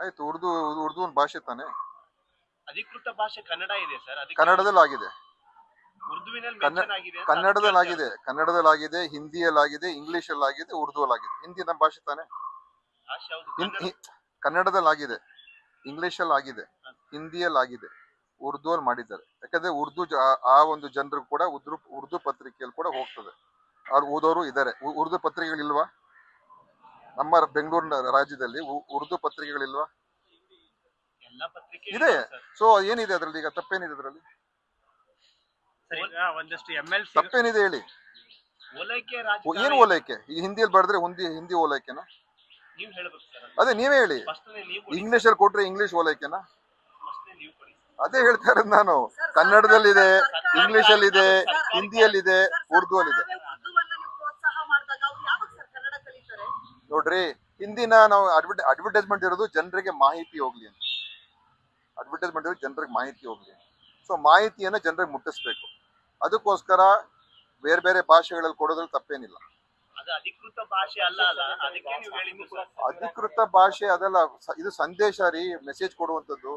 ಆಯ್ತು, ಉರ್ದು ಉರ್ದು ಒಂದು ಭಾಷೆ ತಾನೆ. ಅಧಿಕೃತ ಭಾಷೆ ಕನ್ನಡ ಇದೆ ಸರ್. ಕನ್ನಡದಲ್ಲಿ ಆಗಿದೆ, ಉರ್ದುವಿನಲ್ಲಿ ಮೆನ್ಷನ್ ಆಗಿದೆ ಅಂತ ಕನ್ನಡದಲ್ಲಿ ಆಗಿದೆ, ಕನ್ನಡದಲ್ಲಿ ಆಗಿದೆ, ಹಿಂದಿಯಲ್ಲಿ ಆಗಿದೆ, ಇಂಗ್ಲಿಷ್ ಅಲ್ಲಿ ಆಗಿದೆ, ಉರ್ದು ಅಲ್ಲಿ ಆಗಿದೆ. ಹಿಂದಿ ನಮ್ಮ ಭಾಷೆ ತಾನೆ. ಭಾಷೆ ಯಾವುದು? ಕನ್ನಡದಲ್ಲಿ ಆಗಿದೆ, ಇಂಗ್ಲಿಷ್ ಅಲ್ಲಿ ಆಗಿದೆ, ಹಿಂದಿಯಲ್ಲಿ ಆಗಿದೆ, ಉರ್ದು ಅಲ್ಲಿ ಮಾಡಿದ್ದಾರೆ. ಯಾಕಂದ್ರೆ ಉರ್ದು ಆ ಒಂದು ಜನರು ಕೂಡ ಉರ್ದು ಪತ್ರಿಕೆಯಲ್ಲಿ ಕೂಡ ಹೋಗ್ತದೆ. ಅವ್ರು ಓದೋರು ಇದ್ದಾರೆ. ಉರ್ದು ಪತ್ರಿಕೆಗಳಿಲ್ವಾ ನಮ್ಮ ಬೆಂಗಳೂರಿನ ರಾಜ್ಯದಲ್ಲಿ? ಉರ್ದು ಪತ್ರಿಕೆಗಳಿಲ್ವಾ? ಎಲ್ಲ ಪತ್ರಿಕೆ ಇದೆ. ಸೊ ಏನಿದೆ ಅದ್ರಲ್ಲಿ? ಈಗ ತಪ್ಪೇನಿದೆ ಅದ್ರಲ್ಲಿ? ಒಂದಷ್ಟು MLC ತಪ್ಪೇನಿದೆ ಹೇಳಿ? ಓಲೈಕೆ ಏನು ಓಲೈಕೆ? ಈ ಹಿಂದಿಯಲ್ಲಿ ಬರೆದ್ರೆ ಹಿಂದಿ ಓಲೈಕೆನಾ? ನೀವು ಹೇಳ್ಬೇಕು ಸರ್. ಅದೇ ನೀವೇ ಹೇಳಿ. ಇಂಗ್ಲಿಷ್ ಅಲ್ಲಿ ಕೊಟ್ರೆ ಇಂಗ್ಲಿಷ್ ಓಲೈಕೆನಾ? ಅದೇ ಹೇಳ್ತಾ ಇರೋದು ನಾನು. ಕನ್ನಡದಲ್ಲಿ ಇದೆ, ಇಂಗ್ಲಿಷ್ ಅಲ್ಲಿ ಇದೆ, ಹಿಂದಿಯಲ್ಲಿ ಇದೆ, ಉರ್ದು ಅಲ್ಲಿ ಇದೆ. ನೋಡ್ರಿ, ಹಿಂದಿನ ನಾವು ಅಡ್ವರ್ಟೈಸ್ಮೆಂಟ್ ಇರೋದು ಜನರಿಗೆ ಮಾಹಿತಿ ಹೋಗ್ಲಿ ಅಂತ. ಅಡ್ವರ್ಟೈಸ್ಮೆಂಟ್ ಇರೋದು ಜನರಿಗೆ ಮಾಹಿತಿ ಹೋಗ್ಲಿ. ಸೊ ಮಾಹಿತಿಯನ್ನ ಜನರಿಗೆ ಮುಟ್ಟಿಸ್ಬೇಕು. ಅದಕ್ಕೋಸ್ಕರ ಬೇರೆ ಬೇರೆ ಭಾಷೆಗಳಲ್ಲಿ ಕೊಡೋದ್ರಲ್ಲಿ ತಪ್ಪೇನಿಲ್ಲ. ಅಧಿಕೃತ ಭಾಷೆ ಅಲ್ಲ ಅಲ್ಲ, ಅದಕ್ಕೆ ನೀವು ಹೇಳಿದ್ದು ಸರ್. ಅಧಿಕೃತ ಭಾಷೆ ಅದಲ್ಲ, ಇದು ಸಂದೇಶ ರೀ, ಮೆಸೇಜ್ ಕೊಡುವಂತದ್ದು.